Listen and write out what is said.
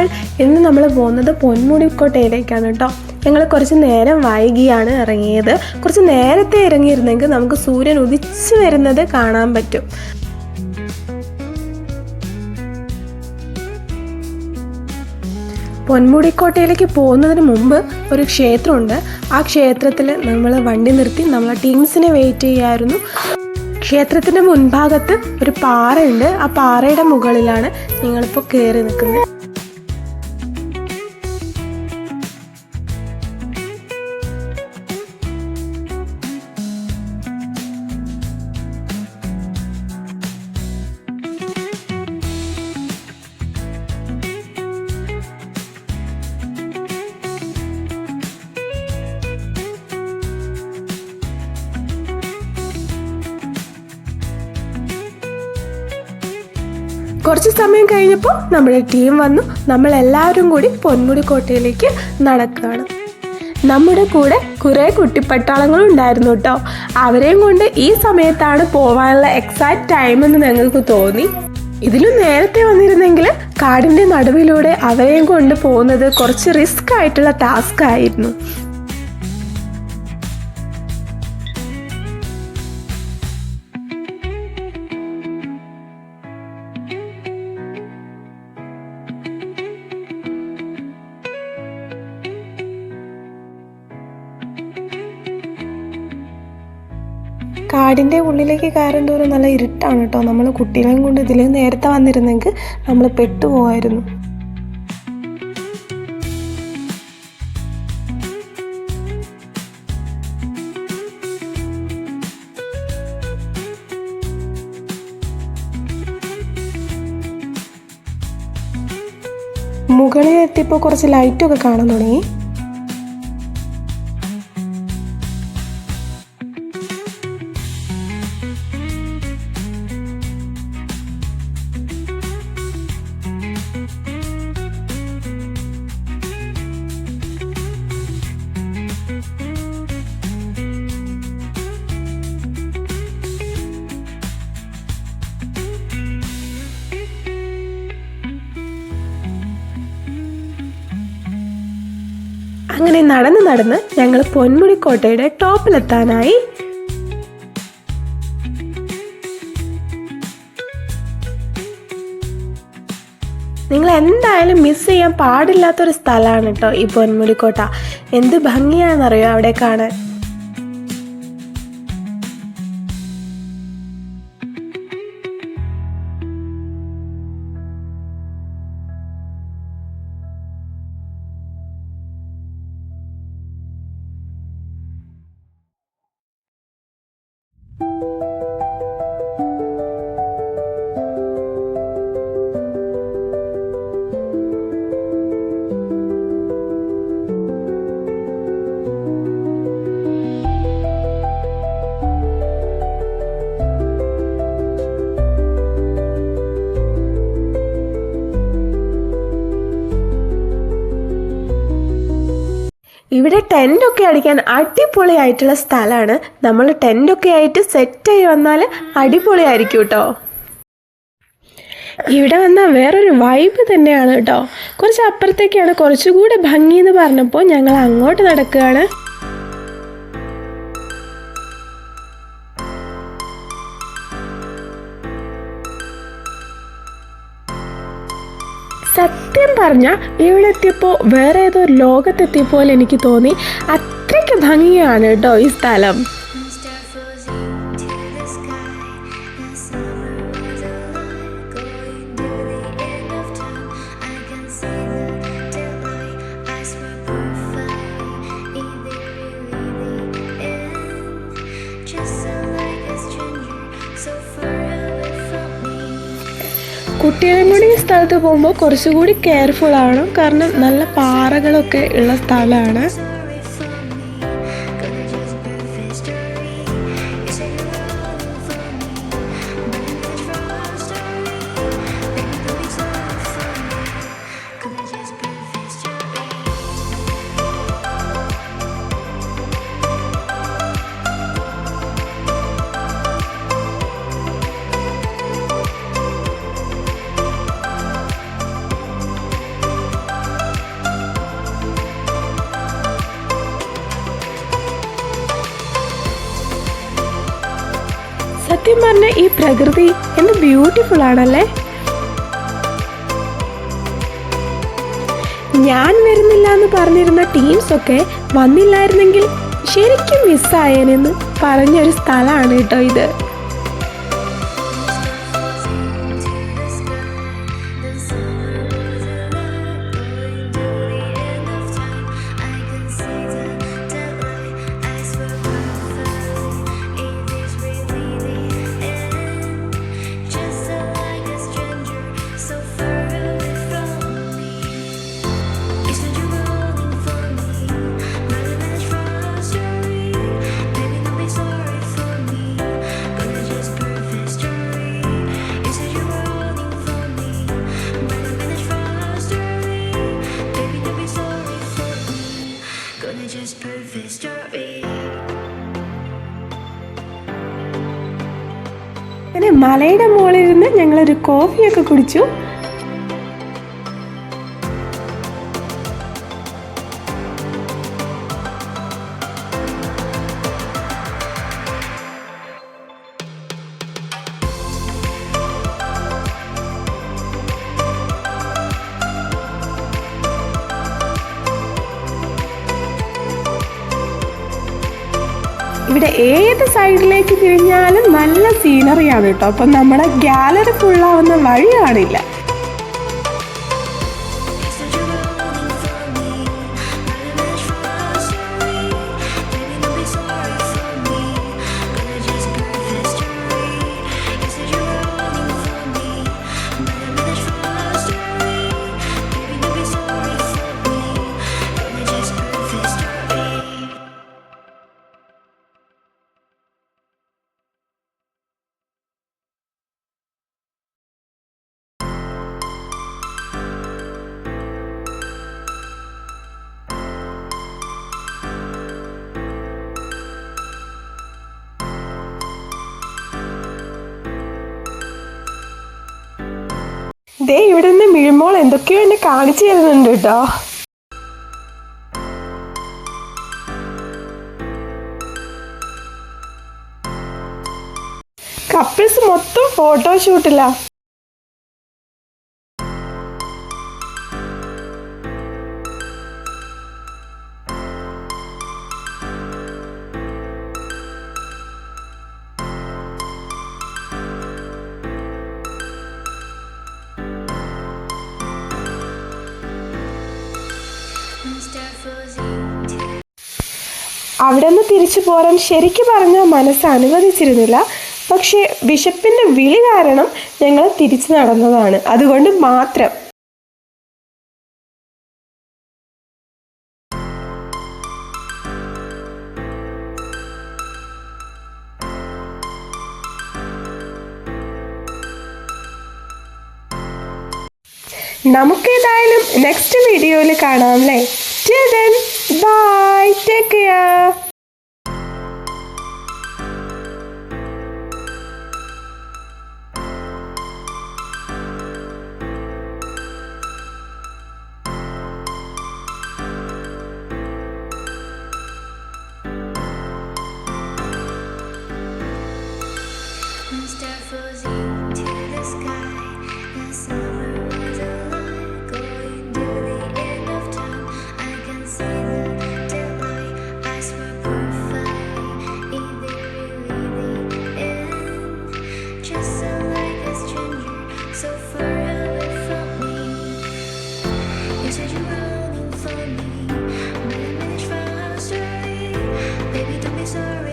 വിശേഷങ്ങൾ? ഇന്ന് നമ്മൾ പോകുന്നത് പൊന്മുടിക്കോട്ടയിലേക്കാണ് കേട്ടോ. ഞങ്ങൾ കുറച്ച് നേരം വൈകിയാണ് ഇറങ്ങിയത്. കുറച്ച് നേരത്തെ ഇറങ്ങിയിരുന്നെങ്കിൽ നമുക്ക് സൂര്യൻ ഉദിച്ചു വരുന്നത് കാണാൻ പറ്റും. പൊന്മുടിക്കോട്ടയിലേക്ക് പോകുന്നതിന് മുമ്പ് ഒരു ക്ഷേത്രമുണ്ട്. ആ ക്ഷേത്രത്തിൽ നമ്മൾ വണ്ടി നിർത്തി നമ്മളെ ടീംസിനെ വെയിറ്റ് ചെയ്യായിരുന്നു. ക്ഷേത്രത്തിൻ്റെ മുൻഭാഗത്ത് ഒരു പാറയുണ്ട്. ആ പാറയുടെ മുകളിലാണ് ഞങ്ങളിപ്പോൾ കയറി നിൽക്കുന്നത്. കുറച്ച് സമയം കഴിഞ്ഞപ്പോൾ നമ്മുടെ ടീം വന്നു. നമ്മളെല്ലാവരും കൂടി പൊന്മുടിക്കോട്ടയിലേക്ക് നടക്കുകയാണ്. നമ്മുടെ കൂടെ കുറേ കുട്ടിപ്പട്ടാളങ്ങളും ഉണ്ടായിരുന്നു കേട്ടോ. അവരെയും കൊണ്ട് ഈ സമയത്താണ് പോകാനുള്ള എക്സാക്റ്റ് ടൈം എന്ന് ഞങ്ങൾക്ക് തോന്നി. ഇതിലും നേരത്തെ വന്നിരുന്നെങ്കിൽ കാടിൻ്റെ നടുവിലൂടെ അവരെയും കൊണ്ട് പോകുന്നത് കുറച്ച് റിസ്ക് ആയിട്ടുള്ള ടാസ്ക് ആയിരുന്നു. കാടിൻ്റെ ഉള്ളിലേക്ക് കയറും തോറും നല്ല ഇരുട്ടാണ് കേട്ടോ. നമ്മൾ കുട്ടികളെയും കൊണ്ട് ഇതിൽ നേരത്തെ വന്നിരുന്നെങ്കിൽ നമ്മൾ പെട്ടുപോകായിരുന്നു. മുകളിൽ എത്തിയപ്പോൾ കുറച്ച് ലൈറ്റൊക്കെ കാണാൻ തുടങ്ങി. അങ്ങനെ നടന്ന് ഞങ്ങൾ പൊന്മുടിക്കോട്ടയുടെ ടോപ്പിലെത്താനായി. നിങ്ങൾ എന്തായാലും മിസ് ചെയ്യാൻ പാടില്ലാത്തൊരു സ്ഥലമാണ് കേട്ടോ ഈ പൊന്മുടിക്കോട്ട. എന്ത് ഭംഗിയാണെന്നറിയോ അവിടെ കാണാൻ. ഇവിടെ ടെൻ്റൊക്കെ അടിക്കാൻ അടിപൊളിയായിട്ടുള്ള സ്ഥലമാണ്. നമ്മൾ ടെൻ്റൊക്കെ ആയിട്ട് സെറ്റായി വന്നാൽ അടിപൊളിയായിരിക്കും കേട്ടോ. ഇവിടെ വന്നാൽ വേറൊരു വൈബ് തന്നെയാണ് കേട്ടോ. കുറച്ച് അപ്പുറത്തേക്കാണ് കുറച്ചുകൂടെ ഭംഗി എന്ന് പറഞ്ഞപ്പോൾ ഞങ്ങൾ അങ്ങോട്ട് നടക്കുകയാണ്. സത്യം പറഞ്ഞാൽ ഇവിടെ എത്തിയപ്പോൾ വേറെ ഏതോ ലോകത്തെത്തിയ പോലെ എനിക്ക് തോന്നി. അത്രയ്ക്ക് ഭംഗിയാണ് കേട്ടോ ഈ സ്ഥലം. കുട്ടികളെയും കൂടി ഈ സ്ഥലത്ത് പോകുമ്പോൾ കുറച്ചുകൂടി കെയർഫുൾ ആണ്. കാരണം നല്ല പാറകളൊക്കെ ഉള്ള സ്ഥലമാണ്. നിറഞ്ഞ ഈ പ്രകൃതി എന്ത് ബ്യൂട്ടിഫുൾ ആണല്ലേ. ഞാൻ വരുന്നില്ല എന്ന് പറഞ്ഞിരുന്ന ടീംസൊക്കെ വന്നില്ലായിരുന്നെങ്കിൽ ശരിക്കും മിസ്സായേനെന്ന് പറഞ്ഞൊരു സ്ഥലമാണ് കേട്ടോ ഇത്. അങ്ങനെ മലയുടെ മുകളിലിരുന്ന് ഞങ്ങളൊരു കോഫിയൊക്കെ കുടിച്ചു. ഇവിടെ ഏത് സൈഡിലേക്ക് തിരിഞ്ഞാലും നല്ല സീനറിയാണ് കേട്ടോ. അപ്പം നമ്മുടെ ഗാലറി ഫുള്ളാവുന്ന വഴി കാണില്ല. ദേ ഇവിടെ നിന്ന് മിഴുമോൾ എന്തൊക്കെയോ എന്നെ കാണിച്ചു തരുന്നുണ്ട് കേട്ടോ. കപ്പിൾസ് മൊത്തം ഫോട്ടോഷൂട്ടില്ല. അവിടെ നിന്ന് തിരിച്ചു പോരാൻ ശരിക്കും പറഞ്ഞാൽ മനസ്സ് അനുവദിച്ചിരുന്നില്ല. പക്ഷേ വിശപ്പിൻ്റെ വിളി കാരണം ഞങ്ങൾ തിരിച്ചു നടന്നതാണ്. അതുകൊണ്ട് മാത്രം. നമുക്കേതായാലും നെക്സ്റ്റ് വീഡിയോയിൽ കാണാം അല്ലേ. Till then, bye. Take care. Sorry.